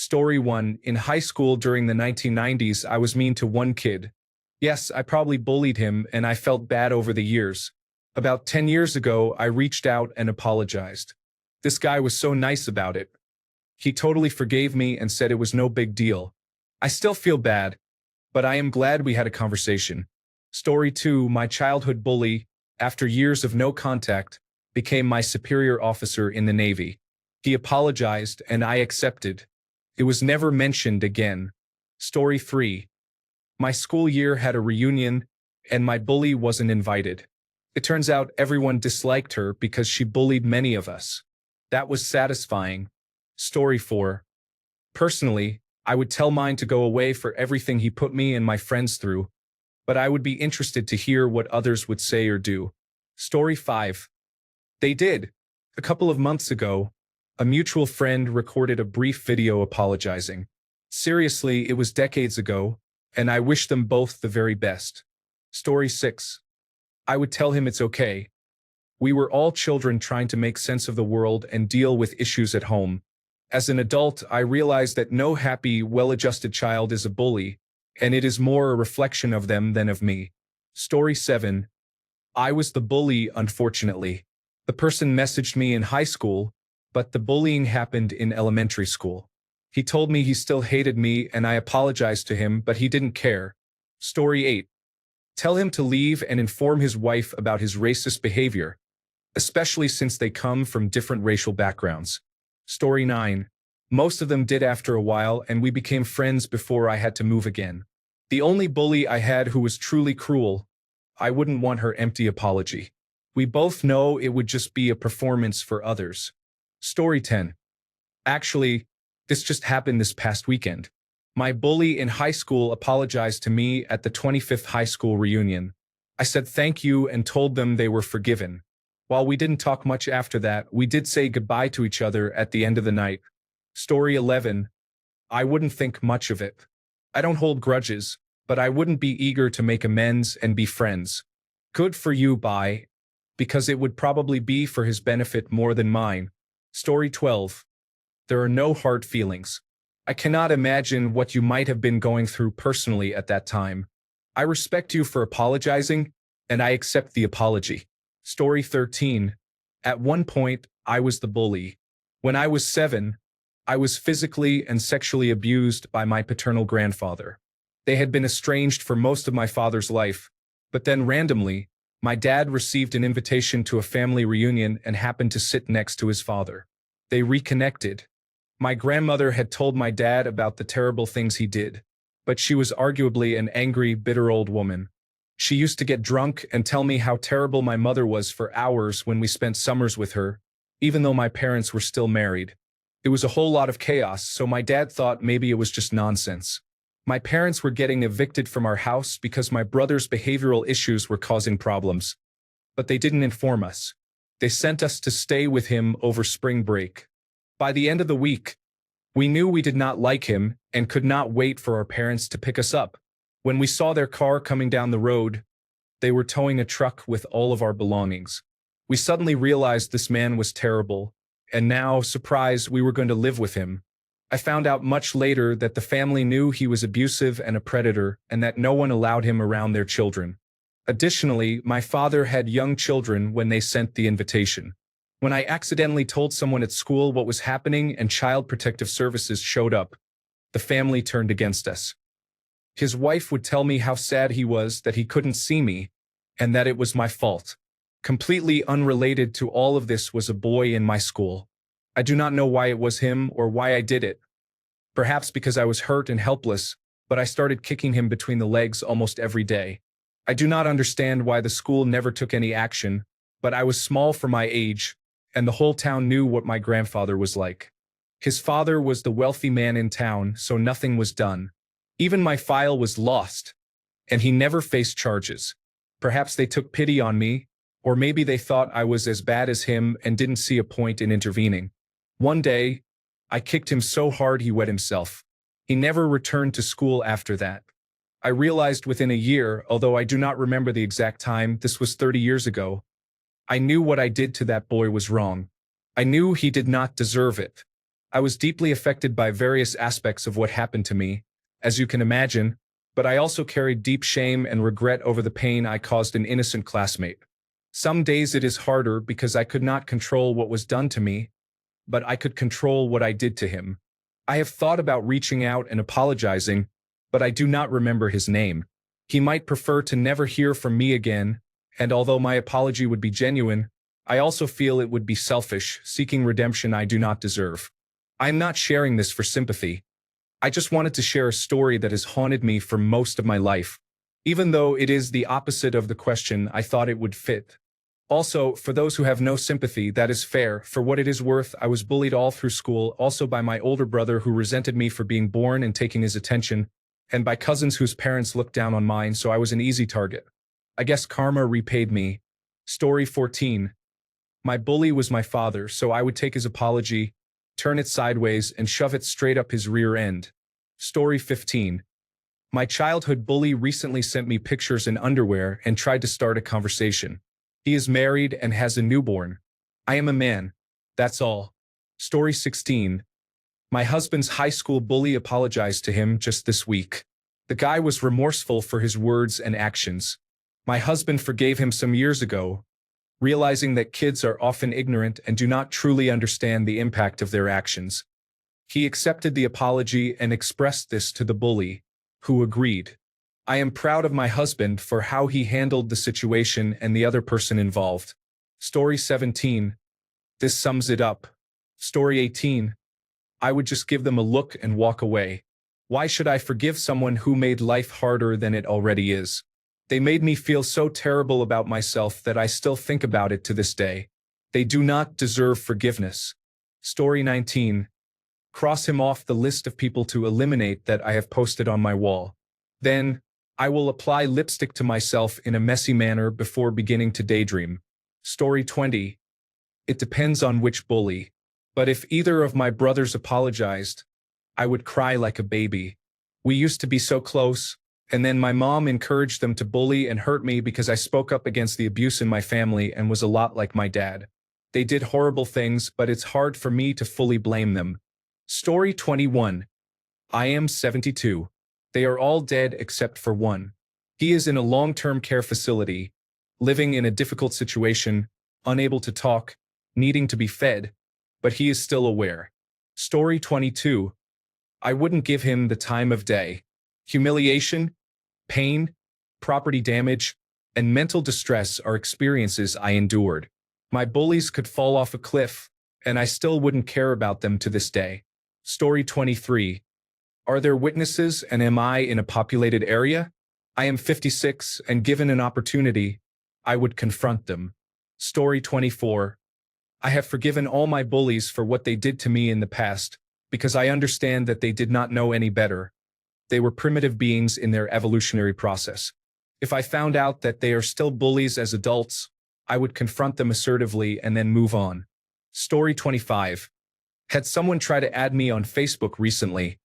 Story 1. In high school during the 1990s, I was mean to one kid. Yes, I probably bullied him, and I felt bad over the years. About 10 years ago, I reached out and apologized. This guy was so nice about it. He totally forgave me and said it was no big deal. I still feel bad, but I am glad we had a conversation. Story 2. My childhood bully, after years of no contact, became my superior officer in the Navy. He apologized, and I accepted. It was never mentioned again. Story 3. My school year had a reunion, and my bully wasn't invited. It turns out everyone disliked her because she bullied many of us. That was satisfying. Story 4. Personally, I would tell mine to go away for everything he put me and my friends through, but I would be interested to hear what others would say or do. Story 5. They did. A couple of months ago, a mutual friend recorded a brief video apologizing. Seriously, it was decades ago, and I wish them both the very best. Story 6. I would tell him it's okay. We were all children trying to make sense of the world and deal with issues at home. As an adult, I realized that no happy, well-adjusted child is a bully, and it is more a reflection of them than of me. Story 7. I was the bully, unfortunately. The person messaged me in high school, but the bullying happened in elementary school. He told me he still hated me, and I apologized to him, but he didn't care. Story 8. Tell him to leave and inform his wife about his racist behavior, especially since they come from different racial backgrounds. Story 9. Most of them did after a while, and we became friends before I had to move again. The only bully I had who was truly cruel, I wouldn't want her empty apology. We both know it would just be a performance for others. Story 10. Actually, this just happened this past weekend. My bully in high school apologized to me at the 25th high school reunion. I said thank you and told them they were forgiven. While we didn't talk much after that, we did say goodbye to each other at the end of the night. Story 11. I wouldn't think much of it. I don't hold grudges, but I wouldn't be eager to make amends and be friends. Good for you, bye. Because it would probably be for his benefit more than mine. Story 12. There are no hard feelings. I cannot imagine what you might have been going through personally at that time. I respect you for apologizing, and I accept the apology. Story 13. At one point, I was the bully. When I was 7, I was physically and sexually abused by my paternal grandfather. They had been estranged for most of my father's life, but then randomly, my dad received an invitation to a family reunion and happened to sit next to his father. They reconnected. My grandmother had told my dad about the terrible things he did, but she was arguably an angry, bitter old woman. She used to get drunk and tell me how terrible my mother was for hours when we spent summers with her, even though my parents were still married. It was a whole lot of chaos, so my dad thought maybe it was just nonsense. My parents were getting evicted from our house because my brother's behavioral issues were causing problems. But they didn't inform us. They sent us to stay with him over spring break. By the end of the week, we knew we did not like him and could not wait for our parents to pick us up. When we saw their car coming down the road, they were towing a truck with all of our belongings. We suddenly realized this man was terrible, and now, surprised, we were going to live with him. I found out much later that the family knew he was abusive and a predator, and that no one allowed him around their children. Additionally, my father had young children when they sent the invitation. When I accidentally told someone at school what was happening and Child Protective Services showed up, the family turned against us. His wife would tell me how sad he was that he couldn't see me, and that it was my fault. Completely unrelated to all of this was a boy in my school. I do not know why it was him or why I did it. Perhaps because I was hurt and helpless, but I started kicking him between the legs almost every day. I do not understand why the school never took any action, but I was small for my age, and the whole town knew what my grandfather was like. His father was the wealthy man in town, so nothing was done. Even my file was lost, and he never faced charges. Perhaps they took pity on me, or maybe they thought I was as bad as him and didn't see a point in intervening. One day, I kicked him so hard he wet himself. He never returned to school after that. I realized within a year, although I do not remember the exact time, this was 30 years ago, I knew what I did to that boy was wrong. I knew he did not deserve it. I was deeply affected by various aspects of what happened to me, as you can imagine, but I also carried deep shame and regret over the pain I caused an innocent classmate. Some days it is harder because I could not control what was done to me, but I could control what I did to him. I have thought about reaching out and apologizing, but I do not remember his name. He might prefer to never hear from me again, and although my apology would be genuine, I also feel it would be selfish, seeking redemption I do not deserve. I am not sharing this for sympathy. I just wanted to share a story that has haunted me for most of my life. Even though it is the opposite of the question, I thought it would fit. Also, for those who have no sympathy, that is fair. For what it is worth, I was bullied all through school, also by my older brother who resented me for being born and taking his attention, and by cousins whose parents looked down on mine, so I was an easy target. I guess karma repaid me. Story 14. My bully was my father, so I would take his apology, turn it sideways, and shove it straight up his rear end. Story 15. My childhood bully recently sent me pictures in underwear and tried to start a conversation. He is married and has a newborn. I am a man. That's all. Story 16. My husband's high school bully apologized to him just this week. The guy was remorseful for his words and actions. My husband forgave him some years ago, realizing that kids are often ignorant and do not truly understand the impact of their actions. He accepted the apology and expressed this to the bully, who agreed. I am proud of my husband for how he handled the situation and the other person involved. Story 17. This sums it up. Story 18. I would just give them a look and walk away. Why should I forgive someone who made life harder than it already is? They made me feel so terrible about myself that I still think about it to this day. They do not deserve forgiveness. Story 19. Cross him off the list of people to eliminate that I have posted on my wall. Then, I will apply lipstick to myself in a messy manner before beginning to daydream. Story 20. It depends on which bully. But if either of my brothers apologized, I would cry like a baby. We used to be so close, and then my mom encouraged them to bully and hurt me because I spoke up against the abuse in my family and was a lot like my dad. They did horrible things, but it's hard for me to fully blame them. Story 21. I am 72. They are all dead except for one. He is in a long-term care facility, living in a difficult situation, unable to talk, needing to be fed, but he is still aware. Story 22. I wouldn't give him the time of day. Humiliation, pain, property damage, and mental distress are experiences I endured. My bullies could fall off a cliff, and I still wouldn't care about them to this day. Story 23. Are there witnesses and am I in a populated area? I am 56 and given an opportunity, I would confront them. Story 24. I have forgiven all my bullies for what they did to me in the past, because I understand that they did not know any better. They were primitive beings in their evolutionary process. If I found out that they are still bullies as adults, I would confront them assertively and then move on. Story 25. Had someone try to add me on Facebook recently,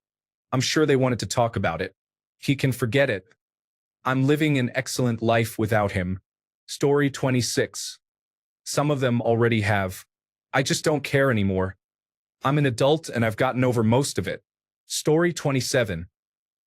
I'm sure they wanted to talk about it. He can forget it. I'm living an excellent life without him. Story 26. Some of them already have. I just don't care anymore. I'm an adult and I've gotten over most of it. Story 27.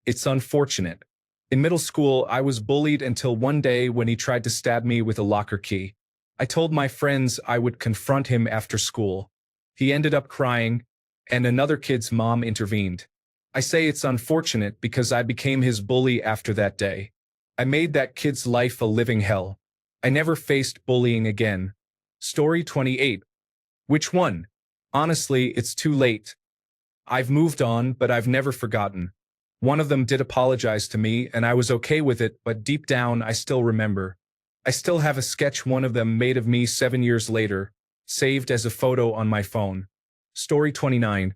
It's unfortunate. In middle school, I was bullied until one day when he tried to stab me with a locker key. I told my friends I would confront him after school. He ended up crying, and another kid's mom intervened. I say it's unfortunate because I became his bully after that day. I made that kid's life a living hell. I never faced bullying again. Story 28. Which one? Honestly, it's too late. I've moved on, but I've never forgotten. One of them did apologize to me, and I was okay with it, but deep down I still remember. I still have a sketch one of them made of me 7 years later, saved as a photo on my phone. Story 29.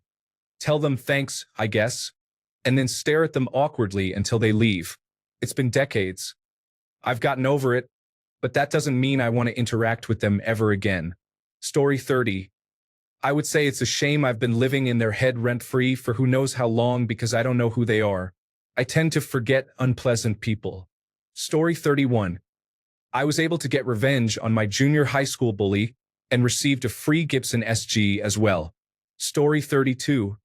Tell them thanks, I guess, and then stare at them awkwardly until they leave. It's been decades. I've gotten over it, but that doesn't mean I want to interact with them ever again. Story 30. I would say it's a shame I've been living in their head rent-free for who knows how long because I don't know who they are. I tend to forget unpleasant people. Story 31. I was able to get revenge on my junior high school bully and received a free Gibson SG as well. Story 32.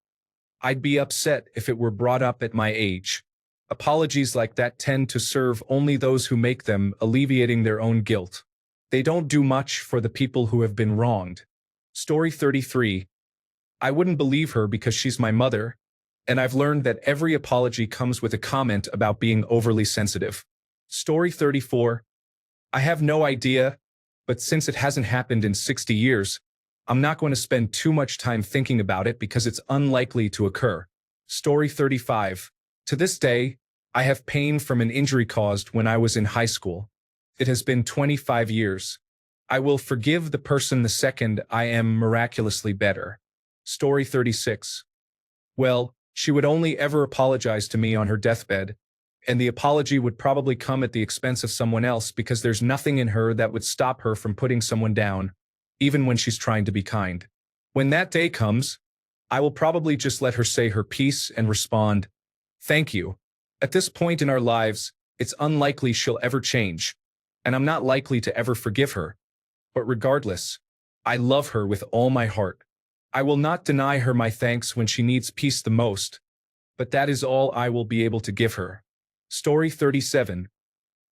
I'd be upset if it were brought up at my age. Apologies like that tend to serve only those who make them, alleviating their own guilt. They don't do much for the people who have been wronged. Story 33. I wouldn't believe her because she's my mother, and I've learned that every apology comes with a comment about being overly sensitive. Story 34. I have no idea, but since it hasn't happened in 60 years, I'm not going to spend too much time thinking about it because it's unlikely to occur. Story 35. To this day, I have pain from an injury caused when I was in high school. It has been 25 years. I will forgive the person the second I am miraculously better. Story 36. Well, she would only ever apologize to me on her deathbed, and the apology would probably come at the expense of someone else because there's nothing in her that would stop her from putting someone down, even when she's trying to be kind. When that day comes, I will probably just let her say her piece and respond, "Thank you." At this point in our lives, it's unlikely she'll ever change, and I'm not likely to ever forgive her. But regardless, I love her with all my heart. I will not deny her my thanks when she needs peace the most, but that is all I will be able to give her. Story 37.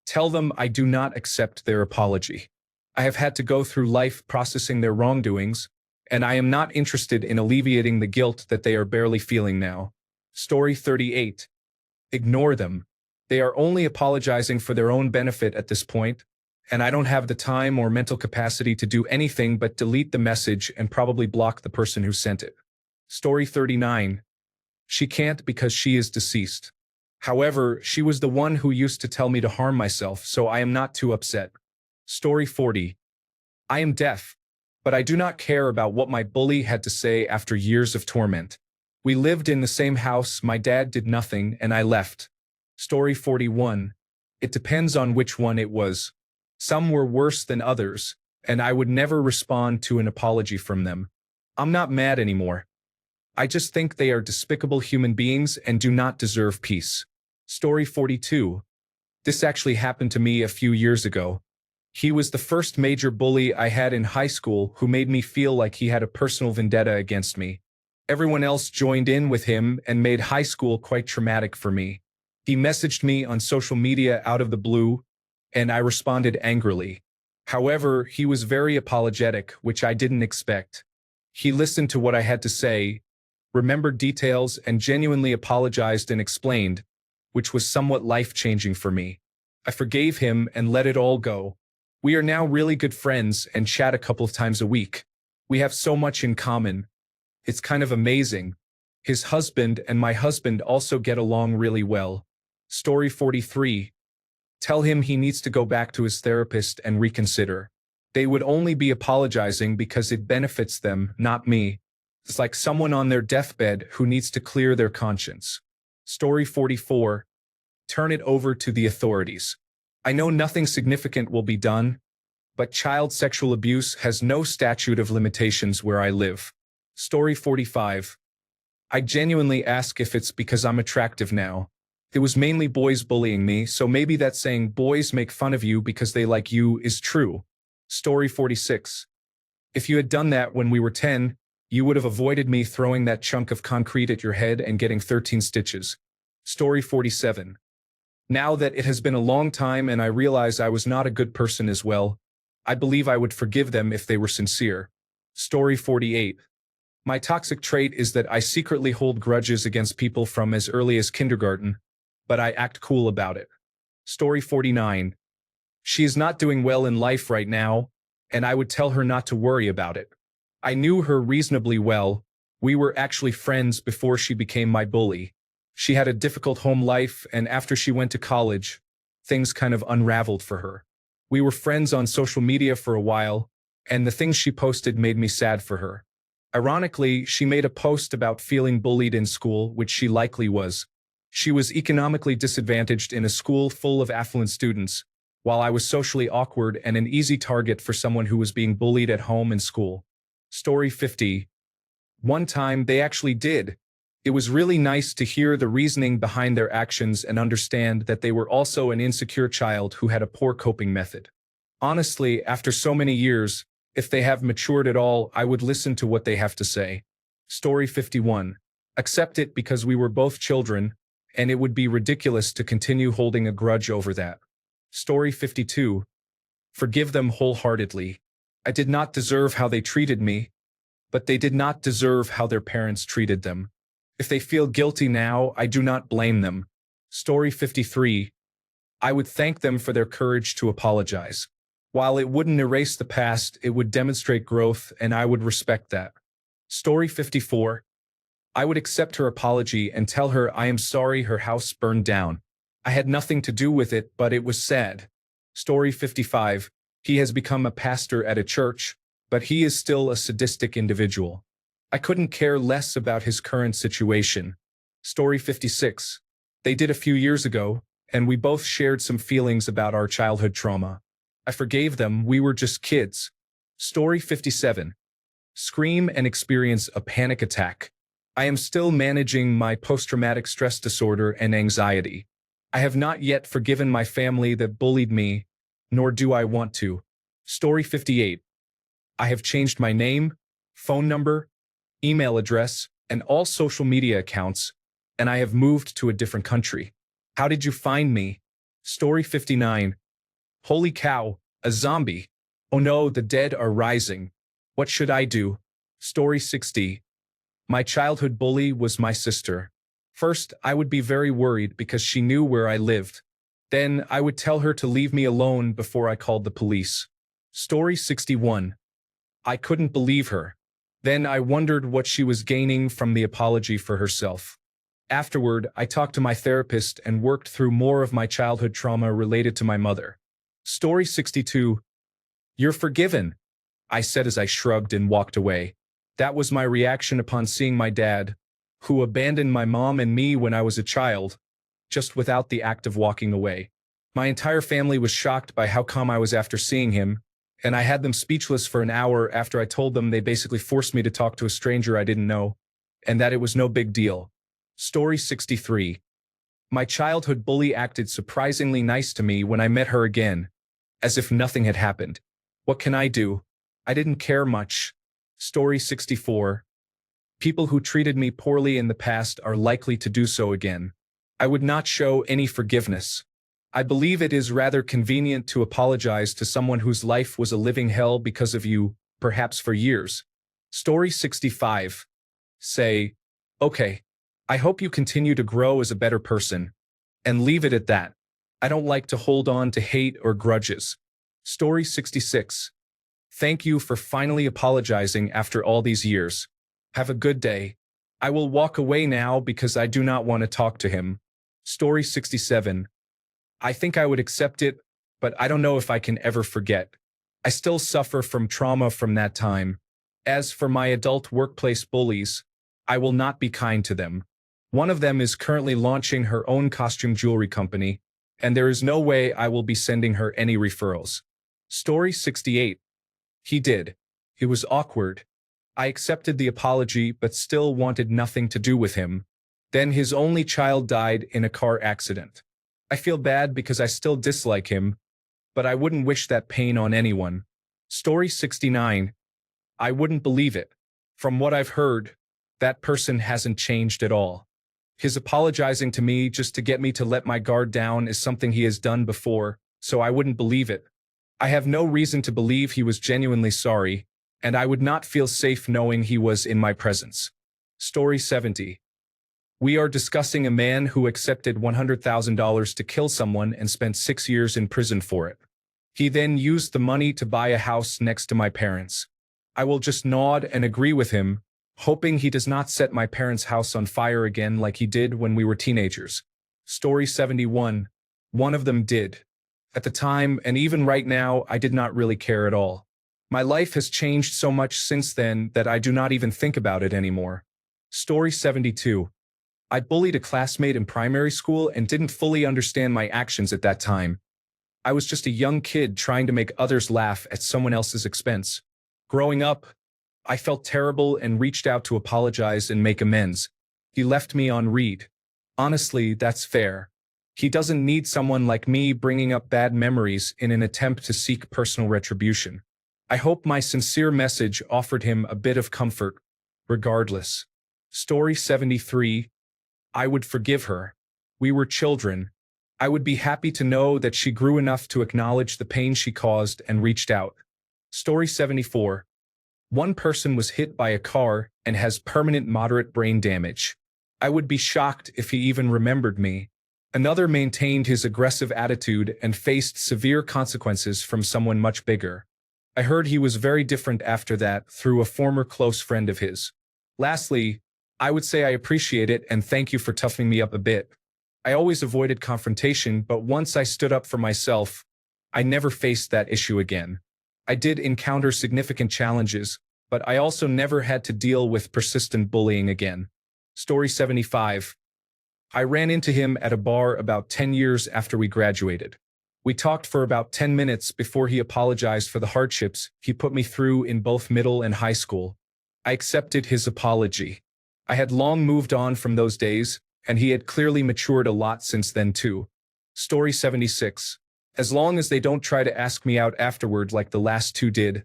Tell them I do not accept their apology. I have had to go through life processing their wrongdoings, and I am not interested in alleviating the guilt that they are barely feeling now. Story 38. Ignore them. They are only apologizing for their own benefit at this point, and I don't have the time or mental capacity to do anything but delete the message and probably block the person who sent it. Story 39. She can't because she is deceased. However, she was the one who used to tell me to harm myself, so I am not too upset. Story 40. I am deaf, but I do not care about what my bully had to say after years of torment. We lived in the same house, my dad did nothing, and I left. Story 41. It depends on which one it was. Some were worse than others, and I would never respond to an apology from them. I'm not mad anymore. I just think they are despicable human beings and do not deserve peace. Story 42. This actually happened to me a few years ago. He was the first major bully I had in high school who made me feel like he had a personal vendetta against me. Everyone else joined in with him and made high school quite traumatic for me. He messaged me on social media out of the blue, and I responded angrily. However, he was very apologetic, which I didn't expect. He listened to what I had to say, remembered details, and genuinely apologized and explained, which was somewhat life-changing for me. I forgave him and let it all go. We are now really good friends and chat a couple of times a week. We have so much in common. It's kind of amazing. His husband and my husband also get along really well. Story 43. Tell him he needs to go back to his therapist and reconsider. They would only be apologizing because it benefits them, not me. It's like someone on their deathbed who needs to clear their conscience. Story 44. Turn it over to the authorities. I know nothing significant will be done, but child sexual abuse has no statute of limitations where I live. Story 45. I genuinely ask if it's because I'm attractive now. It was mainly boys bullying me, so maybe that saying boys make fun of you because they like you is true. Story 46. If you had done that when we were 10, you would have avoided me throwing that chunk of concrete at your head and getting 13 stitches. Story 47. Now that it has been a long time and I realize I was not a good person as well, I believe I would forgive them if they were sincere. Story 48. My toxic trait is that I secretly hold grudges against people from as early as kindergarten, but I act cool about it. Story 49. She is not doing well in life right now, and I would tell her not to worry about it. I knew her reasonably well. We were actually friends before she became my bully. She had a difficult home life, and after she went to college, things kind of unraveled for her. We were friends on social media for a while, and the things she posted made me sad for her. Ironically, she made a post about feeling bullied in school, which she likely was. She was economically disadvantaged in a school full of affluent students, while I was socially awkward and an easy target for someone who was being bullied at home and school. Story 50. One time, they actually did. It was really nice to hear the reasoning behind their actions and understand that they were also an insecure child who had a poor coping method. Honestly, after so many years, if they have matured at all, I would listen to what they have to say. Story 51. Accept it because we were both children, and it would be ridiculous to continue holding a grudge over that. Story 52. Forgive them wholeheartedly. I did not deserve how they treated me, but they did not deserve how their parents treated them. If they feel guilty now, I do not blame them. Story 53. I would thank them for their courage to apologize. While it wouldn't erase the past, it would demonstrate growth, and I would respect that. Story 54. I would accept her apology and tell her I am sorry her house burned down. I had nothing to do with it, but it was sad. Story 55. He has become a pastor at a church, but he is still a sadistic individual. I couldn't care less about his current situation. Story 56. They did a few years ago, and we both shared some feelings about our childhood trauma. I forgave them, we were just kids. Story 57. Scream and experience a panic attack. I am still managing my post-traumatic stress disorder and anxiety. I have not yet forgiven my family that bullied me, nor do I want to. Story 58. I have changed my name, phone number, email address, and all social media accounts, and I have moved to a different country. How did you find me? Story 59. Holy cow, a zombie. Oh no, the dead are rising. What should I do? Story 60. My childhood bully was my sister. First, I would be very worried because she knew where I lived. Then, I would tell her to leave me alone before I called the police. Story 61. I couldn't believe her. Then I wondered what she was gaining from the apology for herself. Afterward, I talked to my therapist and worked through more of my childhood trauma related to my mother. Story 62. You're forgiven, I said as I shrugged and walked away. That was my reaction upon seeing my dad, who abandoned my mom and me when I was a child, just without the act of walking away. My entire family was shocked by how calm I was after seeing him, and I had them speechless for an hour after I told them they basically forced me to talk to a stranger I didn't know, and that it was no big deal. Story 63. My childhood bully acted surprisingly nice to me when I met her again, as if nothing had happened. What can I do? I didn't care much. Story 64. People who treated me poorly in the past are likely to do so again. I would not show any forgiveness. I believe it is rather convenient to apologize to someone whose life was a living hell because of you, perhaps for years. Story 65. Say, okay, I hope you continue to grow as a better person, and leave it at that. I don't like to hold on to hate or grudges. Story 66. Thank you for finally apologizing after all these years. Have a good day. I will walk away now because I do not want to talk to him. Story 67. I think I would accept it, but I don't know if I can ever forget. I still suffer from trauma from that time. As for my adult workplace bullies, I will not be kind to them. One of them is currently launching her own costume jewelry company, and there is no way I will be sending her any referrals. Story 68. He did. It was awkward. I accepted the apology but still wanted nothing to do with him. Then his only child died in a car accident. I feel bad because I still dislike him, but I wouldn't wish that pain on anyone. Story 69. I wouldn't believe it. From what I've heard, that person hasn't changed at all. His apologizing to me just to get me to let my guard down is something he has done before, so I wouldn't believe it. I have no reason to believe he was genuinely sorry, and I would not feel safe knowing he was in my presence. Story 70. We are discussing a man who accepted $100,000 to kill someone and spent 6 years in prison for it. He then used the money to buy a house next to my parents. I will just nod and agree with him, hoping he does not set my parents' house on fire again like he did when we were teenagers. Story 71. One of them did. At the time, and even right now, I did not really care at all. My life has changed so much since then that I do not even think about it anymore. Story 72. I bullied a classmate in primary school and didn't fully understand my actions at that time. I was just a young kid trying to make others laugh at someone else's expense. Growing up, I felt terrible and reached out to apologize and make amends. He left me on read. Honestly, that's fair. He doesn't need someone like me bringing up bad memories in an attempt to seek personal retribution. I hope my sincere message offered him a bit of comfort, regardless. Story 73. I would forgive her. We were children. I would be happy to know that she grew enough to acknowledge the pain she caused and reached out. Story 74. One person was hit by a car and has permanent moderate brain damage. I would be shocked if he even remembered me. Another maintained his aggressive attitude and faced severe consequences from someone much bigger. I heard he was very different after that through a former close friend of his. Lastly, I would say I appreciate it and thank you for toughening me up a bit. I always avoided confrontation, but once I stood up for myself, I never faced that issue again. I did encounter significant challenges, but I also never had to deal with persistent bullying again. Story 75. I ran into him at a bar about 10 years after we graduated. We talked for about 10 minutes before he apologized for the hardships he put me through in both middle and high school. I accepted his apology. I had long moved on from those days, and he had clearly matured a lot since then too. Story 76. As long as they don't try to ask me out afterward like the last two did,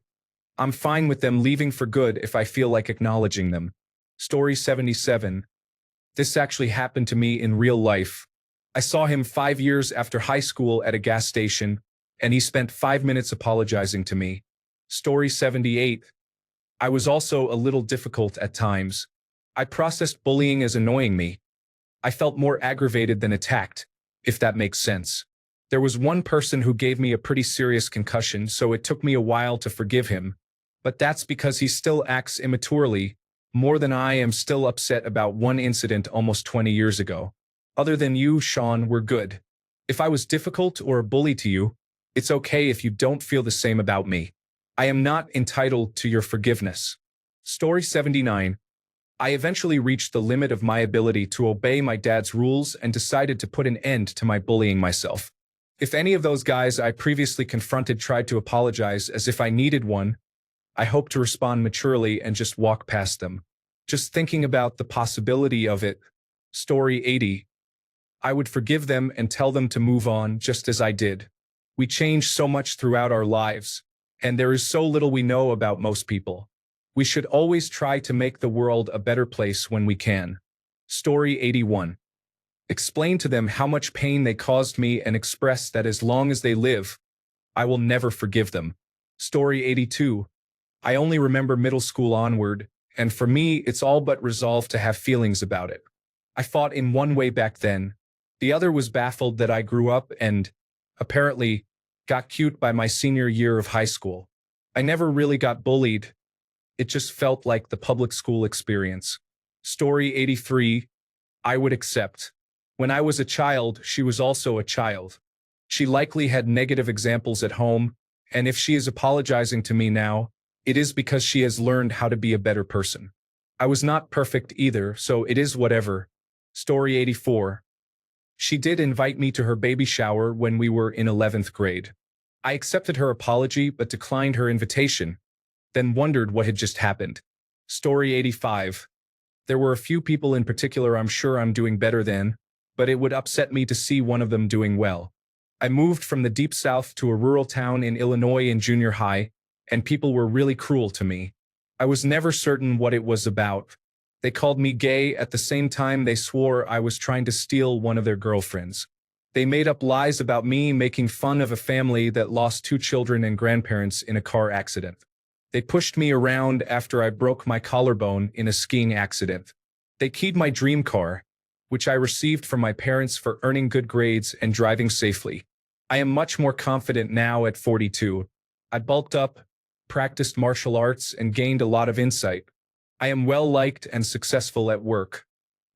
I'm fine with them leaving for good if I feel like acknowledging them. Story 77. This actually happened to me in real life. I saw him 5 years after high school at a gas station, and he spent 5 minutes apologizing to me. Story 78. I was also a little difficult at times. I processed bullying as annoying me. I felt more aggravated than attacked, if that makes sense. There was one person who gave me a pretty serious concussion, so it took me a while to forgive him. But that's because he still acts immaturely. More than I am still upset about one incident almost 20 years ago. Other than you, Sean, we're good. If I was difficult or a bully to you, it's okay if you don't feel the same about me. I am not entitled to your forgiveness. Story 79. I eventually reached the limit of my ability to obey my dad's rules and decided to put an end to my bullying myself. If any of those guys I previously confronted tried to apologize as if I needed one, I hope to respond maturely and just walk past them. Just thinking about the possibility of it. Story 80. I would forgive them and tell them to move on just as I did. We change so much throughout our lives, and there is so little we know about most people. We should always try to make the world a better place when we can. Story 81. Explain to them how much pain they caused me and express that as long as they live, I will never forgive them. Story 82. I only remember middle school onward, and for me, it's all but resolved to have feelings about it. I fought in one way back then. The other was baffled that I grew up and, apparently, got cute by my senior year of high school. I never really got bullied. It just felt like the public school experience. Story 83. I would accept. When I was a child, she was also a child. She likely had negative examples at home, and if she is apologizing to me now, it is because she has learned how to be a better person. I was not perfect either, so it is whatever. Story 84. She did invite me to her baby shower when we were in 11th grade. I accepted her apology but declined her invitation, then wondered what had just happened. Story 85. There were a few people in particular I'm sure I'm doing better than, but it would upset me to see one of them doing well. I moved from the deep south to a rural town in Illinois in junior high, and people were really cruel to me. I was never certain what it was about. They called me gay at the same time they swore I was trying to steal one of their girlfriends. They made up lies about me making fun of a family that lost 2 children and grandparents in a car accident. They pushed me around after I broke my collarbone in a skiing accident. They keyed my dream car, which I received from my parents for earning good grades and driving safely. I am much more confident now at 42. I bulked up, practiced martial arts, and gained a lot of insight. I am well-liked and successful at work.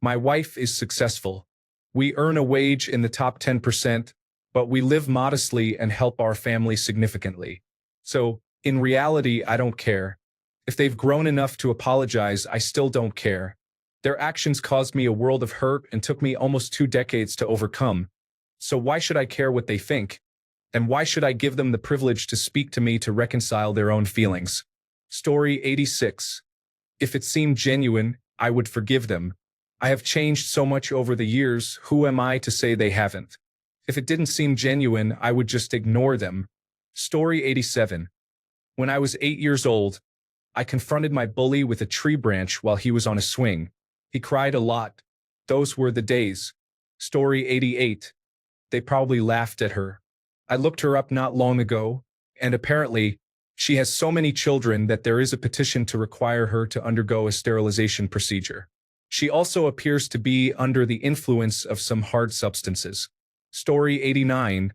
My wife is successful. We earn a wage in the top 10%, but we live modestly and help our family significantly. So, in reality, I don't care. If they've grown enough to apologize, I still don't care. Their actions caused me a world of hurt and took me almost 2 decades to overcome. So why should I care what they think? And why should I give them the privilege to speak to me to reconcile their own feelings? Story 86. If it seemed genuine, I would forgive them. I have changed so much over the years, who am I to say they haven't? If it didn't seem genuine, I would just ignore them. Story 87. When I was 8 years old, I confronted my bully with a tree branch while he was on a swing. He cried a lot. Those were the days. Story 88. They probably laughed at her. I looked her up not long ago, and apparently, she has so many children that there is a petition to require her to undergo a sterilization procedure. She also appears to be under the influence of some hard substances. Story 89.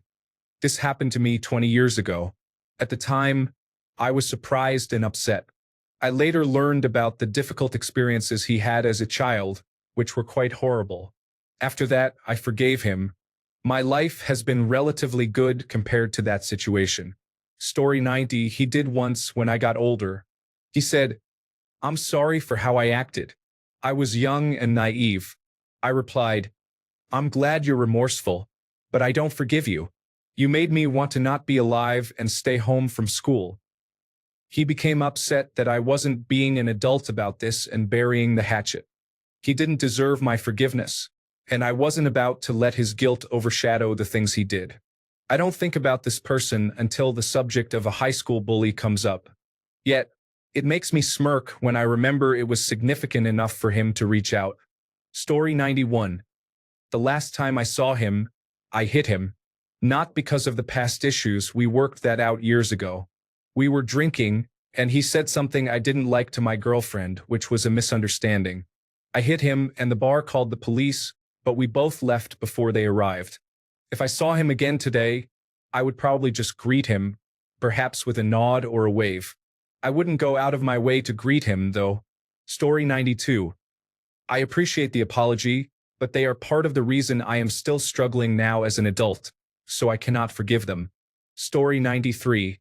This happened to me 20 years ago. At the time, I was surprised and upset. I later learned about the difficult experiences he had as a child, which were quite horrible. After that, I forgave him. My life has been relatively good compared to that situation. Story 90. He did once when I got older. He said, "I'm sorry for how I acted. I was young and naive." I replied, "I'm glad you're remorseful, but I don't forgive you. You made me want to not be alive and stay home from school." He became upset that I wasn't being an adult about this and burying the hatchet. He didn't deserve my forgiveness, and I wasn't about to let his guilt overshadow the things he did. I don't think about this person until the subject of a high school bully comes up. Yet, it makes me smirk when I remember it was significant enough for him to reach out. Story 91. The last time I saw him, I hit him. Not because of the past issues, we worked that out years ago. We were drinking, and he said something I didn't like to my girlfriend, which was a misunderstanding. I hit him, and the bar called the police, but we both left before they arrived. If I saw him again today, I would probably just greet him, perhaps with a nod or a wave. I wouldn't go out of my way to greet him, though. Story 92. I appreciate the apology, but they are part of the reason I am still struggling now as an adult, so I cannot forgive them. Story 93.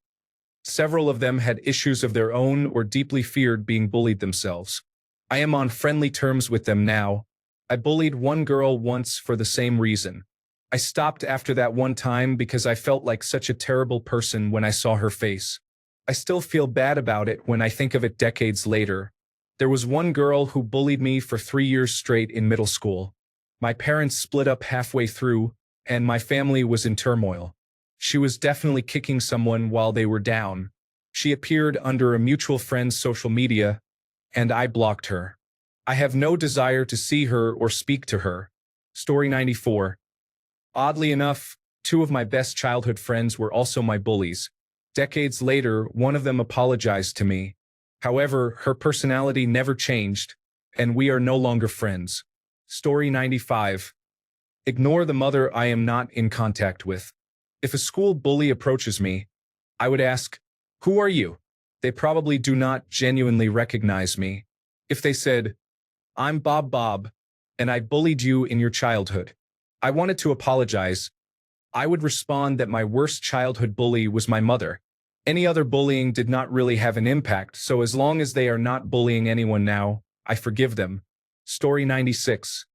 Several of them had issues of their own or deeply feared being bullied themselves. I am on friendly terms with them now. I bullied one girl once for the same reason. I stopped after that one time because I felt like such a terrible person when I saw her face. I still feel bad about it when I think of it decades later. There was one girl who bullied me for 3 years straight in middle school. My parents split up halfway through, and my family was in turmoil. She was definitely kicking someone while they were down. She appeared under a mutual friend's social media, and I blocked her. I have no desire to see her or speak to her. Story 94. Oddly enough, 2 of my best childhood friends were also my bullies. Decades later, one of them apologized to me. However, her personality never changed, and we are no longer friends. Story 95. Ignore the mother I am not in contact with. If a school bully approaches me, I would ask, "Who are you?" They probably do not genuinely recognize me. If they said, "I'm Bob, and I bullied you in your childhood," I wanted to apologize. I would respond that my worst childhood bully was my mother. Any other bullying did not really have an impact, so as long as they are not bullying anyone now, I forgive them. Story 96.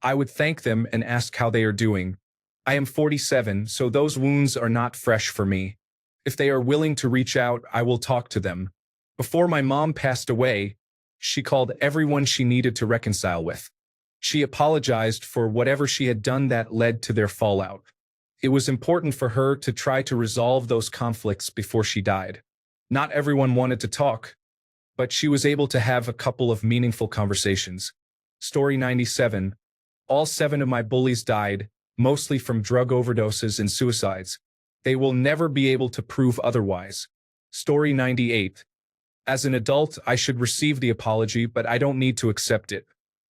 I would thank them and ask how they are doing. I am 47, so those wounds are not fresh for me. If they are willing to reach out, I will talk to them. Before my mom passed away, she called everyone she needed to reconcile with. She apologized for whatever she had done that led to their fallout. It was important for her to try to resolve those conflicts before she died. Not everyone wanted to talk, but she was able to have a couple of meaningful conversations. Story 97. All 7 of my bullies died, mostly from drug overdoses and suicides. They will never be able to prove otherwise. Story 98. As an adult, I should receive the apology, but I don't need to accept it.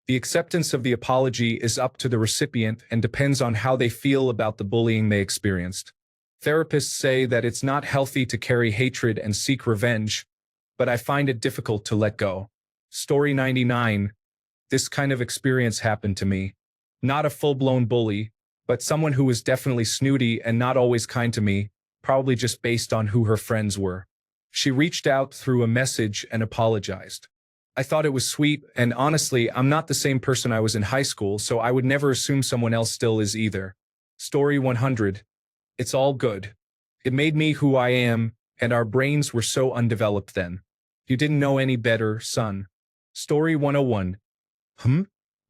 The acceptance of the apology is up to the recipient and depends on how they feel about the bullying they experienced. Therapists say that it's not healthy to carry hatred and seek revenge, but I find it difficult to let go. Story 99. This kind of experience happened to me. Not a full-blown bully, but someone who was definitely snooty and not always kind to me, probably just based on who her friends were. She reached out through a message and apologized. I thought it was sweet, and honestly, I'm not the same person I was in high school, so I would never assume someone else still is either. Story 100. It's all good. It made me who I am, and our brains were so undeveloped then. You didn't know any better, son. Story 101.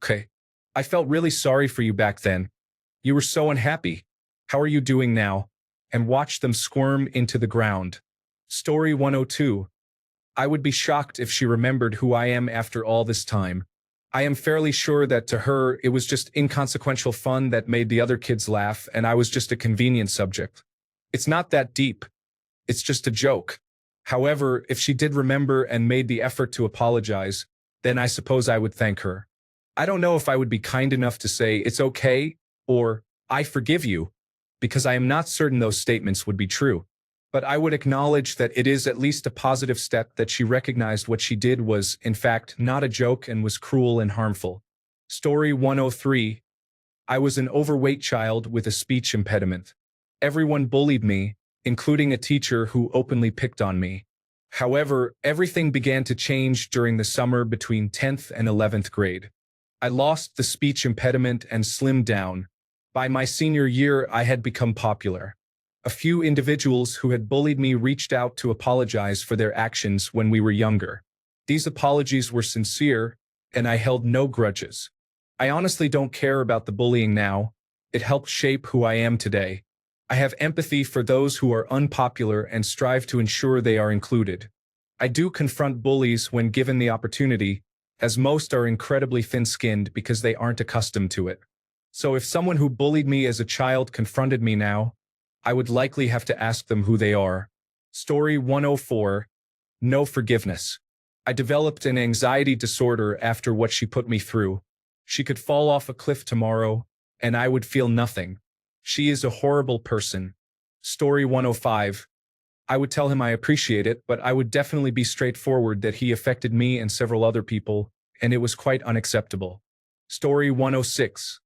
Okay. I felt really sorry for you back then. You were so unhappy. How are you doing now? And watch them squirm into the ground. Story 102. I would be shocked if she remembered who I am after all this time. I am fairly sure that to her, it was just inconsequential fun that made the other kids laugh, and I was just a convenient subject. It's not that deep. It's just a joke. However, if she did remember and made the effort to apologize, then I suppose I would thank her. I don't know if I would be kind enough to say, it's okay, or, I forgive you, because I am not certain those statements would be true. But I would acknowledge that it is at least a positive step that she recognized what she did was, in fact, not a joke and was cruel and harmful. Story 103. I was an overweight child with a speech impediment. Everyone bullied me, including a teacher who openly picked on me. However, everything began to change during the summer between 10th and 11th grade. I lost the speech impediment and slimmed down. By my senior year, I had become popular. A few individuals who had bullied me reached out to apologize for their actions when we were younger. These apologies were sincere, and I held no grudges. I honestly don't care about the bullying now. It helped shape who I am today. I have empathy for those who are unpopular and strive to ensure they are included. I do confront bullies when given the opportunity, as most are incredibly thin-skinned because they aren't accustomed to it. So if someone who bullied me as a child confronted me now, I would likely have to ask them who they are. Story 104. No forgiveness. I developed an anxiety disorder after what she put me through. She could fall off a cliff tomorrow, and I would feel nothing. She is a horrible person. Story 105. I would tell him I appreciate it, but I would definitely be straightforward that he affected me and several other people, and it was quite unacceptable. Story 106.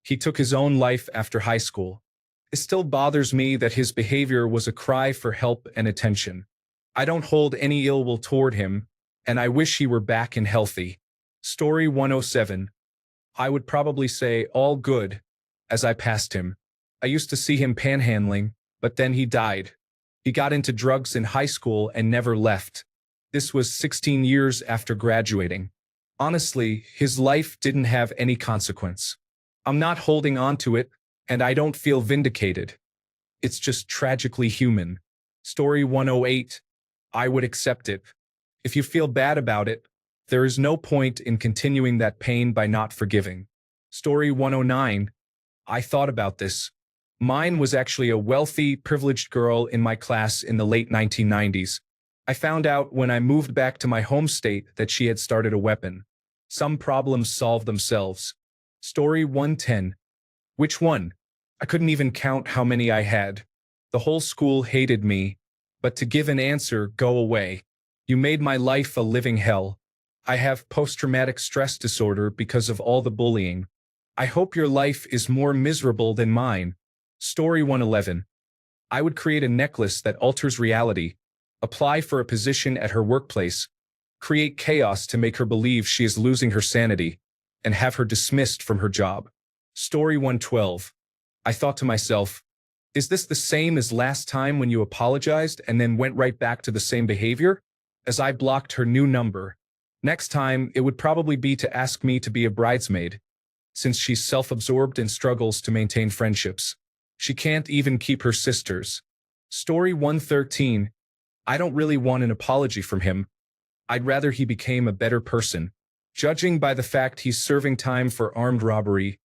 He took his own life after high school. It still bothers me that his behavior was a cry for help and attention. I don't hold any ill will toward him, and I wish he were back and healthy. Story 107. I would probably say all good as I passed him. I used to see him panhandling, but then he died. He got into drugs in high school and never left. This was 16 years after graduating. Honestly, his life didn't have any consequence. I'm not holding on to it, and I don't feel vindicated. It's just tragically human. Story 108. I would accept it. If you feel bad about it, there is no point in continuing that pain by not forgiving. Story 109. I thought about this. Mine was actually a wealthy, privileged girl in my class in the late 1990s. I found out when I moved back to my home state that she had started a weapon. Some problems solve themselves. Story 110. Which one? I couldn't even count how many I had. The whole school hated me. But to give an answer, go away. You made my life a living hell. I have post-traumatic stress disorder because of all the bullying. I hope your life is more miserable than mine. Story 111. I would create a necklace that alters reality, apply for a position at her workplace, create chaos to make her believe she is losing her sanity, and have her dismissed from her job. Story 112. I thought to myself, is this the same as last time when you apologized and then went right back to the same behavior? As I blocked her new number. Next time, it would probably be to ask me to be a bridesmaid, since she's self-absorbed and struggles to maintain friendships. She can't even keep her sisters. Story 113. I don't really want an apology from him. I'd rather he became a better person. Judging by the fact he's serving time for armed robbery,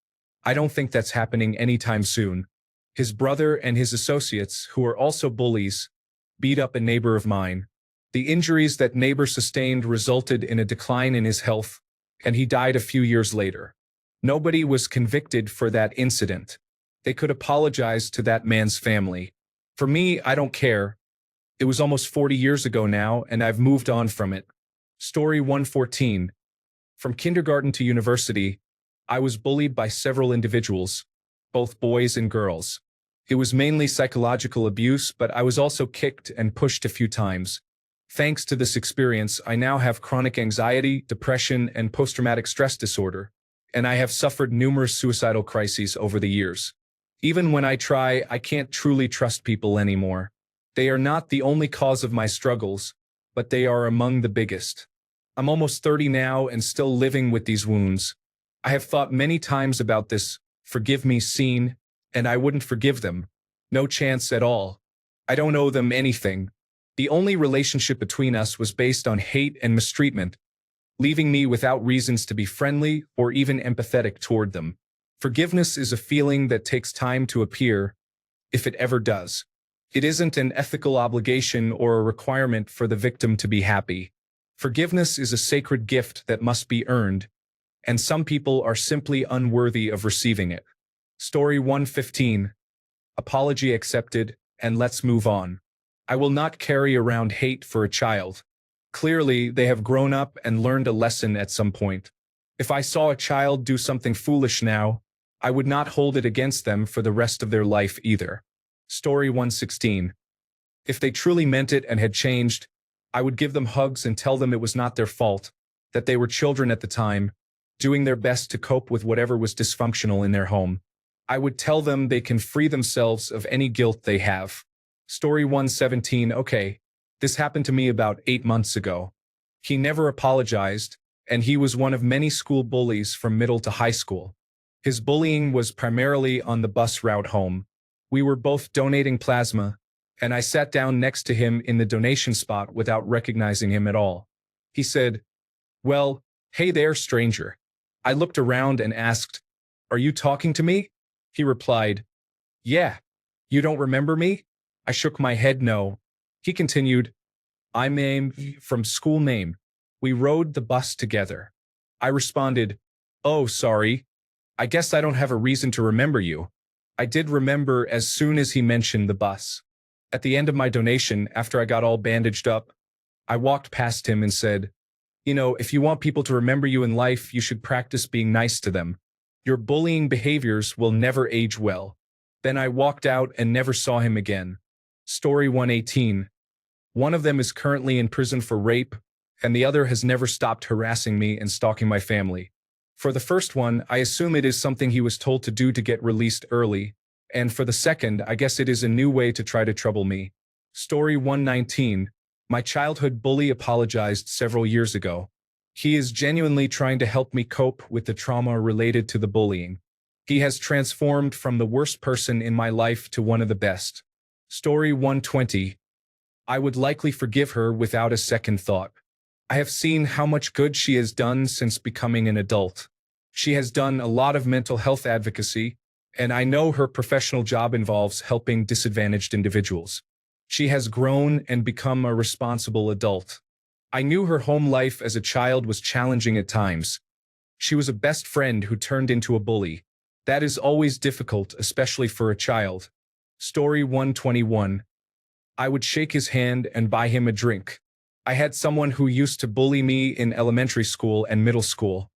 I don't think that's happening anytime soon. His brother and his associates, who are also bullies, beat up a neighbor of mine. The injuries that neighbor sustained resulted in a decline in his health, and he died a few years later. Nobody was convicted for that incident. They could apologize to that man's family. For me, I don't care. It was almost 40 years ago now, and I've moved on from it. Story 114. From kindergarten to university, I was bullied by several individuals, both boys and girls. It was mainly psychological abuse, but I was also kicked and pushed a few times. Thanks to this experience, I now have chronic anxiety, depression, and post-traumatic stress disorder, and I have suffered numerous suicidal crises over the years. Even when I try, I can't truly trust people anymore. They are not the only cause of my struggles, but they are among the biggest. I'm almost 30 now and still living with these wounds. I have thought many times about this forgive me scene, and I wouldn't forgive them. No chance at all. I don't owe them anything. The only relationship between us was based on hate and mistreatment, leaving me without reasons to be friendly or even empathetic toward them. Forgiveness is a feeling that takes time to appear, if it ever does. It isn't an ethical obligation or a requirement for the victim to be happy. Forgiveness is a sacred gift that must be earned, and some people are simply unworthy of receiving it. Story 115. Apology accepted, and let's move on. I will not carry around hate for a child. Clearly, they have grown up and learned a lesson at some point. If I saw a child do something foolish now, I would not hold it against them for the rest of their life either. Story 116. If they truly meant it and had changed, I would give them hugs and tell them it was not their fault, that they were children at the time, doing their best to cope with whatever was dysfunctional in their home. I would tell them they can free themselves of any guilt they have. Story 117. Okay, this happened to me about 8 months ago. He never apologized, and he was one of many school bullies from middle to high school. His bullying was primarily on the bus route home. We were both donating plasma, and I sat down next to him in the donation spot without recognizing him at all. He said, "Well, hey there, stranger." I looked around and asked, "Are you talking to me?" He replied, "Yeah. You don't remember me?" I shook my head no. He continued, "I'm Aim from school name. We rode the bus together." I responded, "Oh, sorry. I guess I don't have a reason to remember you." I did remember as soon as he mentioned the bus. At the end of my donation, after I got all bandaged up, I walked past him and said, "You know, if you want people to remember you in life, you should practice being nice to them. Your bullying behaviors will never age well." Then I walked out and never saw him again. Story 118. One of them is currently in prison for rape, and the other has never stopped harassing me and stalking my family. For the first one, I assume it is something he was told to do to get released early, and for the second, I guess it is a new way to try to trouble me. Story 119. My childhood bully apologized several years ago. He is genuinely trying to help me cope with the trauma related to the bullying. He has transformed from the worst person in my life to one of the best. Story 120. I would likely forgive her without a second thought. I have seen how much good she has done since becoming an adult. She has done a lot of mental health advocacy, and I know her professional job involves helping disadvantaged individuals. She has grown and become a responsible adult. I knew her home life as a child was challenging at times. She was a best friend who turned into a bully. That is always difficult, especially for a child. Story 121. I would shake his hand and buy him a drink. I had someone who used to bully me in elementary school and middle school.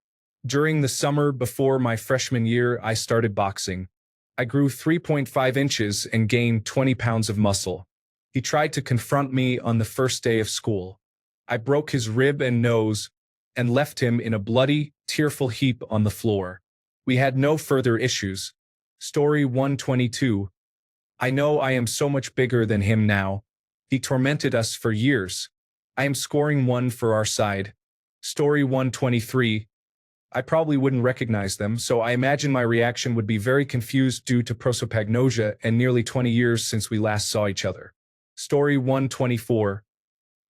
During the summer before my freshman year, I started boxing. I grew 3.5 inches and gained 20 pounds of muscle. He tried to confront me on the first day of school. I broke his rib and nose and left him in a bloody, tearful heap on the floor. We had no further issues. Story 122. I know I am so much bigger than him now. He tormented us for years. I am scoring 1 for our side. Story 123. I probably wouldn't recognize them, so I imagine my reaction would be very confused due to prosopagnosia and nearly 20 years since we last saw each other. Story 124.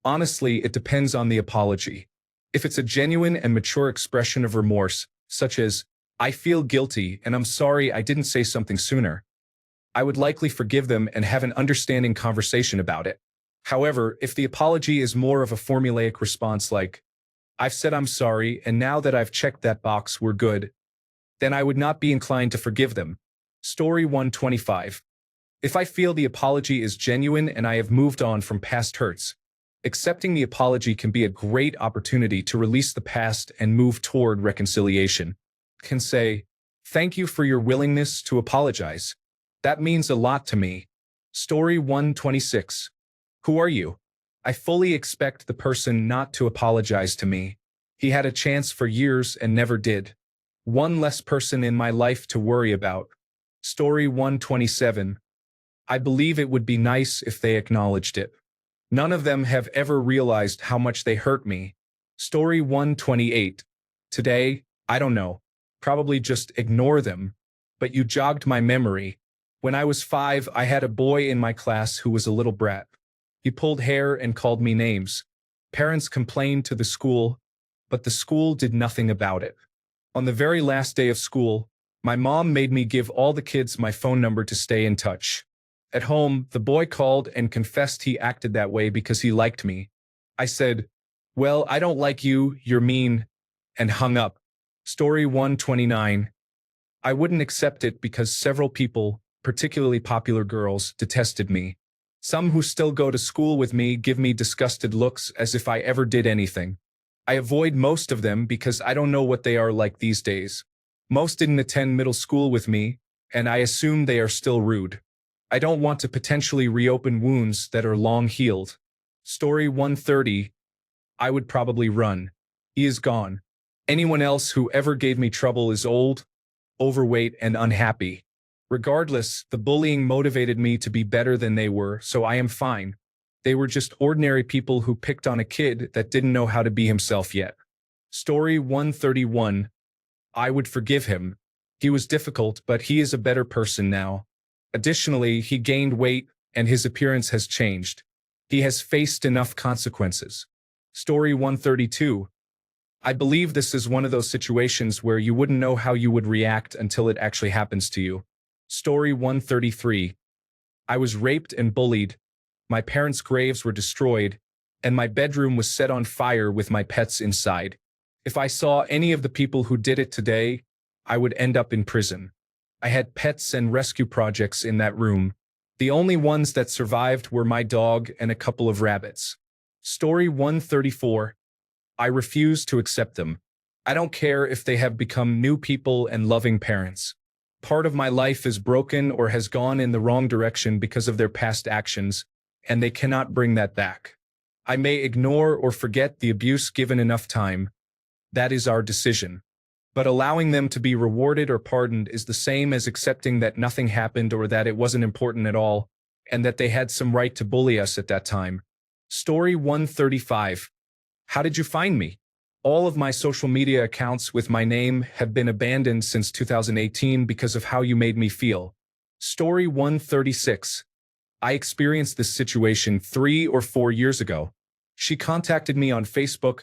Honestly, it depends on the apology. If it's a genuine and mature expression of remorse, such as, "I feel guilty and I'm sorry I didn't say something sooner," I would likely forgive them and have an understanding conversation about it. However, if the apology is more of a formulaic response like, "I've said I'm sorry, and now that I've checked that box, we're good," then I would not be inclined to forgive them. Story 125. If I feel the apology is genuine and I have moved on from past hurts, accepting the apology can be a great opportunity to release the past and move toward reconciliation. Can say, "Thank you for your willingness to apologize. That means a lot to me." Story 126. Who are you? I fully expect the person not to apologize to me. He had a chance for years and never did. One less person in my life to worry about. Story 127. I believe it would be nice if they acknowledged it. None of them have ever realized how much they hurt me. Story 128. Today, I don't know. Probably just ignore them. But you jogged my memory. When I was 5, I had a boy in my class who was a little brat. He pulled hair and called me names. Parents complained to the school, but the school did nothing about it. On the very last day of school, my mom made me give all the kids my phone number to stay in touch. At home, the boy called and confessed he acted that way because he liked me. I said, "Well, I don't like you, you're mean," and hung up. Story 129. I wouldn't accept it because several people, particularly popular girls, detested me. Some who still go to school with me give me disgusted looks as if I ever did anything. I avoid most of them because I don't know what they are like these days. Most didn't attend middle school with me, and I assume they are still rude. I don't want to potentially reopen wounds that are long healed. Story 130. I would probably run. He is gone. Anyone else who ever gave me trouble is old, overweight, and unhappy. Regardless, the bullying motivated me to be better than they were, so I am fine. They were just ordinary people who picked on a kid that didn't know how to be himself yet. Story 131. I would forgive him. He was difficult, but he is a better person now. Additionally, he gained weight, and his appearance has changed. He has faced enough consequences. Story 132. I believe this is one of those situations where you wouldn't know how you would react until it actually happens to you. Story 133. I was raped and bullied. My parents' graves were destroyed, and my bedroom was set on fire with my pets inside. If I saw any of the people who did it today, I would end up in prison. I had pets and rescue projects in that room. The only ones that survived were my dog and a couple of rabbits. Story 134. I refuse to accept them. I don't care if they have become new people and loving parents. Part of my life is broken or has gone in the wrong direction because of their past actions, and they cannot bring that back. I may ignore or forget the abuse given enough time. That is our decision. But allowing them to be rewarded or pardoned is the same as accepting that nothing happened or that it wasn't important at all, and that they had some right to bully us at that time. Story 135. How did you find me? All of my social media accounts with my name have been abandoned since 2018 because of how you made me feel. Story 136. I experienced this situation 3 or 4 years ago. She contacted me on Facebook,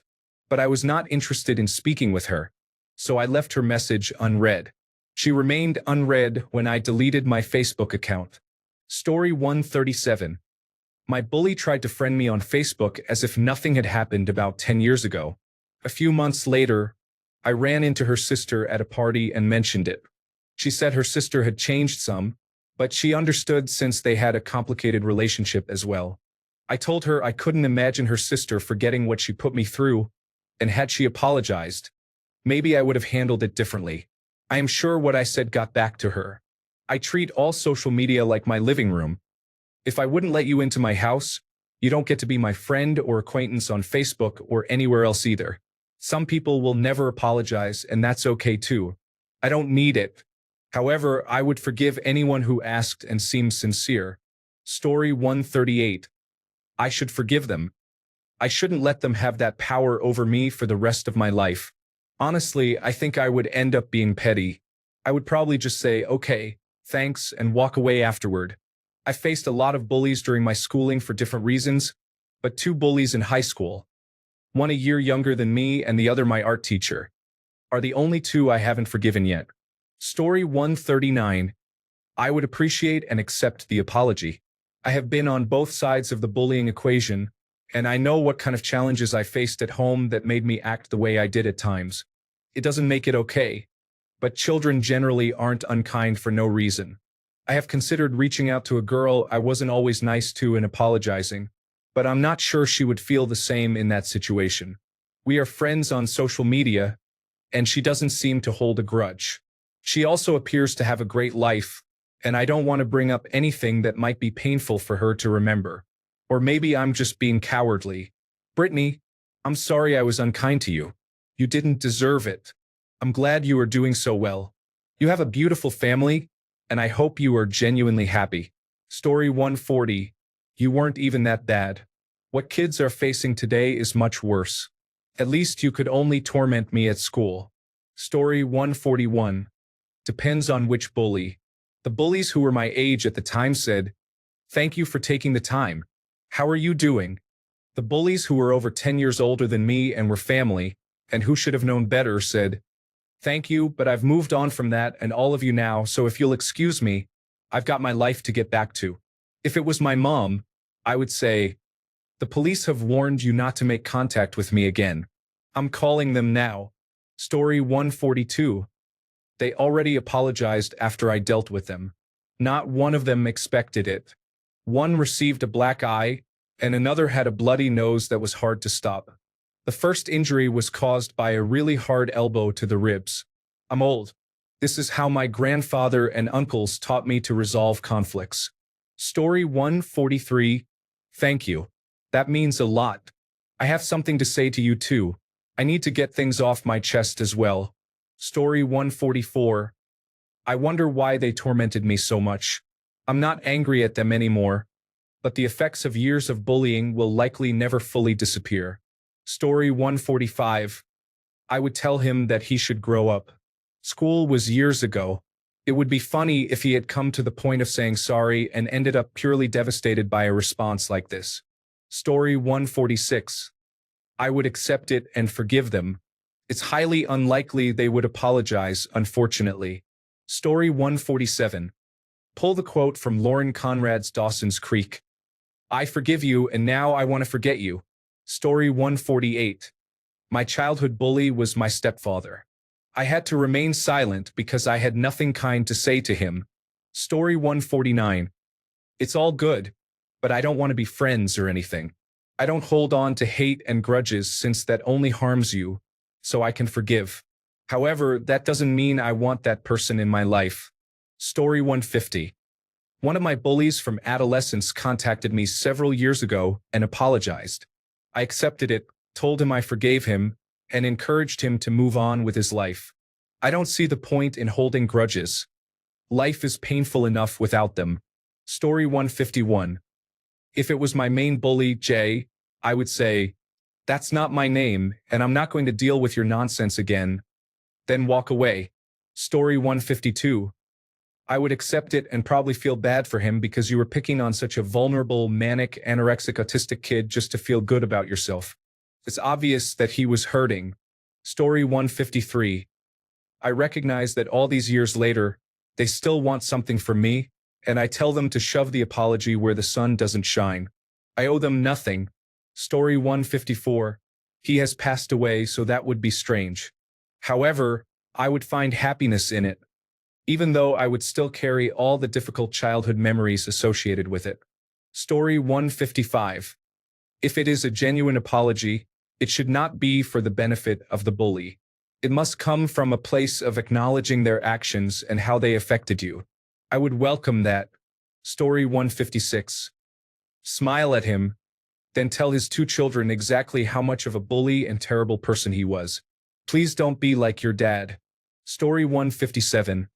but I was not interested in speaking with her, so I left her message unread. She remained unread when I deleted my Facebook account. Story 137. My bully tried to friend me on Facebook as if nothing had happened about 10 years ago. A few months later, I ran into her sister at a party and mentioned it. She said her sister had changed some, but she understood since they had a complicated relationship as well. I told her I couldn't imagine her sister forgetting what she put me through, and had she apologized, maybe I would have handled it differently. I am sure what I said got back to her. I treat all social media like my living room. If I wouldn't let you into my house, you don't get to be my friend or acquaintance on Facebook or anywhere else either. Some people will never apologize, and that's okay too. I don't need it. However, I would forgive anyone who asked and seemed sincere. Story 138. I should forgive them. I shouldn't let them have that power over me for the rest of my life. Honestly, I think I would end up being petty. I would probably just say, okay, thanks, and walk away afterward. I faced a lot of bullies during my schooling for different reasons, but 2 bullies in high school, one a year younger than me and the other my art teacher, are the only 2 I haven't forgiven yet. Story 139. I would appreciate and accept the apology. I have been on both sides of the bullying equation, and I know what kind of challenges I faced at home that made me act the way I did at times. It doesn't make it okay, but children generally aren't unkind for no reason. I have considered reaching out to a girl I wasn't always nice to and apologizing, but I'm not sure she would feel the same in that situation. We are friends on social media, and she doesn't seem to hold a grudge. She also appears to have a great life, and I don't want to bring up anything that might be painful for her to remember. Or maybe I'm just being cowardly. Brittany, I'm sorry I was unkind to you. You didn't deserve it. I'm glad you are doing so well. You have a beautiful family, and I hope you are genuinely happy. Story 140. You weren't even that bad. What kids are facing today is much worse. At least you could only torment me at school. Story 141. Depends on which bully. The bullies who were my age at the time said, "Thank you for taking the time. How are you doing? The bullies who were over 10 years older than me and were family, and who should have known better, said, "Thank you, but I've moved on from that and all of you now, so if you'll excuse me, I've got my life to get back to." If it was my mom, I would say, "The police have warned you not to make contact with me again. I'm calling them now." Story 142. They already apologized after I dealt with them. Not one of them expected it. One received a black eye, and another had a bloody nose that was hard to stop. The first injury was caused by a really hard elbow to the ribs. I'm old. This is how my grandfather and uncles taught me to resolve conflicts. Story 143. Thank you. That means a lot. I have something to say to you too. I need to get things off my chest as well. Story 144. I wonder why they tormented me so much. I'm not angry at them anymore, but the effects of years of bullying will likely never fully disappear. Story 145. I would tell him that he should grow up. School was years ago. It would be funny if he had come to the point of saying sorry and ended up purely devastated by a response like this. Story 146. I would accept it and forgive them. It's highly unlikely they would apologize, unfortunately. Story 147. Pull the quote from Lauren Conrad's Dawson's Creek. I forgive you and now I want to forget you. Story 148. My childhood bully was my stepfather. I had to remain silent because I had nothing kind to say to him. Story 149. It's all good, but I don't want to be friends or anything. I don't hold on to hate and grudges since that only harms you, so I can forgive. However, that doesn't mean I want that person in my life. Story 150. One of my bullies from adolescence contacted me several years ago and apologized. I accepted it, told him I forgave him, and encouraged him to move on with his life. I don't see the point in holding grudges. Life is painful enough without them. Story 151. If it was my main bully, Jay, I would say, "That's not my name, and I'm not going to deal with your nonsense again." Then walk away. Story 152. I would accept it and probably feel bad for him because you were picking on such a vulnerable, manic, anorexic, autistic kid just to feel good about yourself. It's obvious that he was hurting. Story 153. I recognize that all these years later, they still want something from me, and I tell them to shove the apology where the sun doesn't shine. I owe them nothing. Story 154. He has passed away, so that would be strange. However, I would find happiness in it, even though I would still carry all the difficult childhood memories associated with it. Story 155. If it is a genuine apology, it should not be for the benefit of the bully. It must come from a place of acknowledging their actions and how they affected you. I would welcome that. Story 156. Smile at him, then tell his two children exactly how much of a bully and terrible person he was. Please don't be like your dad. Story 157.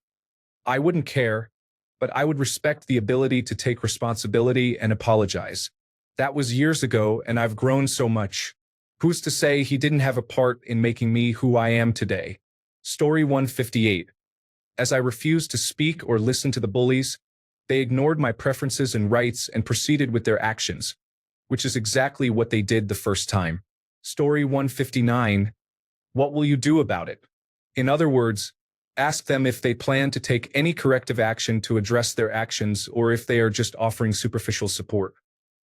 I wouldn't care, but I would respect the ability to take responsibility and apologize. That was years ago, and I've grown so much. Who's to say he didn't have a part in making me who I am today? Story 158. As I refused to speak or listen to the bullies, they ignored my preferences and rights and proceeded with their actions, which is exactly what they did the first time. Story 159. What will you do about it? In other words, ask them if they plan to take any corrective action to address their actions or if they are just offering superficial support.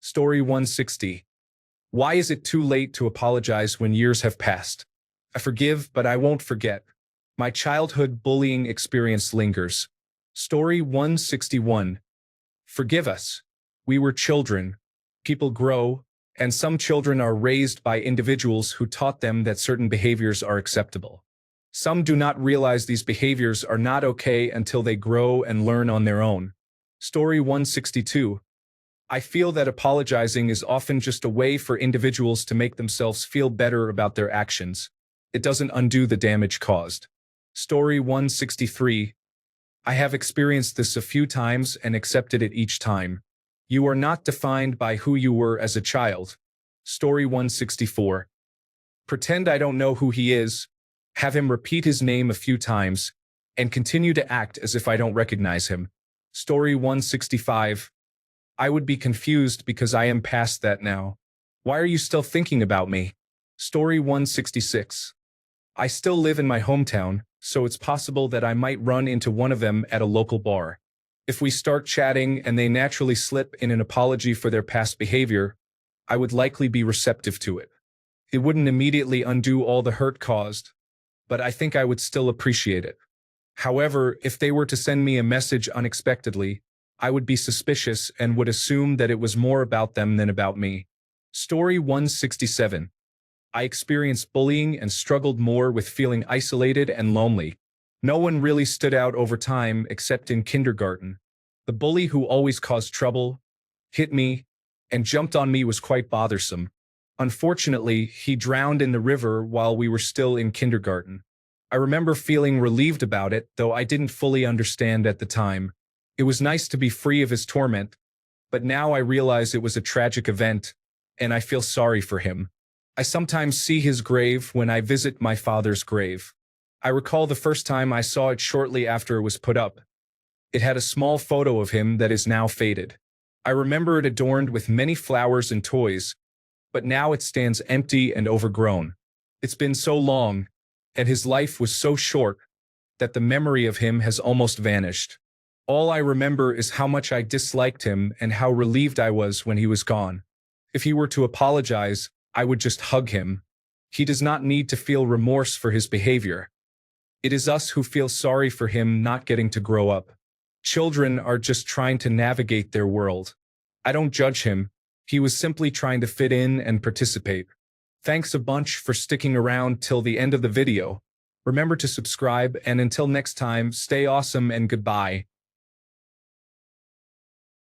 Story 160. Why is it too late to apologize when years have passed? I forgive, but I won't forget. My childhood bullying experience lingers. Story 161. Forgive us. We were children. People grow, and some children are raised by individuals who taught them that certain behaviors are acceptable. Some do not realize these behaviors are not okay until they grow and learn on their own. Story 162. I feel that apologizing is often just a way for individuals to make themselves feel better about their actions. It doesn't undo the damage caused. Story 163. I have experienced this a few times and accepted it each time. You are not defined by who you were as a child. Story 164. Pretend I don't know who he is, have him repeat his name a few times, and continue to act as if I don't recognize him. Story 165. I would be confused because I am past that now. Why are you still thinking about me? Story 166. I still live in my hometown, so it's possible that I might run into one of them at a local bar. If we start chatting and they naturally slip in an apology for their past behavior, I would likely be receptive to it. It wouldn't immediately undo all the hurt caused, but I think I would still appreciate it. However, if they were to send me a message unexpectedly, I would be suspicious and would assume that it was more about them than about me. Story 167. I experienced bullying and struggled more with feeling isolated and lonely. No one really stood out over time except in kindergarten. The bully who always caused trouble, hit me, and jumped on me was quite bothersome. Unfortunately, he drowned in the river while we were still in kindergarten. I remember feeling relieved about it, though I didn't fully understand at the time. It was nice to be free of his torment, but now I realize it was a tragic event, and I feel sorry for him. I sometimes see his grave when I visit my father's grave. I recall the first time I saw it shortly after it was put up. It had a small photo of him that is now faded. I remember it adorned with many flowers and toys, but now it stands empty and overgrown. It's been so long, and his life was so short, that the memory of him has almost vanished. All I remember is how much I disliked him and how relieved I was when he was gone. If he were to apologize, I would just hug him. He does not need to feel remorse for his behavior. It is us who feel sorry for him not getting to grow up. Children are just trying to navigate their world. I don't judge him. He was simply trying to fit in and participate. Thanks a bunch for sticking around till the end of the video. Remember to subscribe, and until next time, stay awesome and goodbye.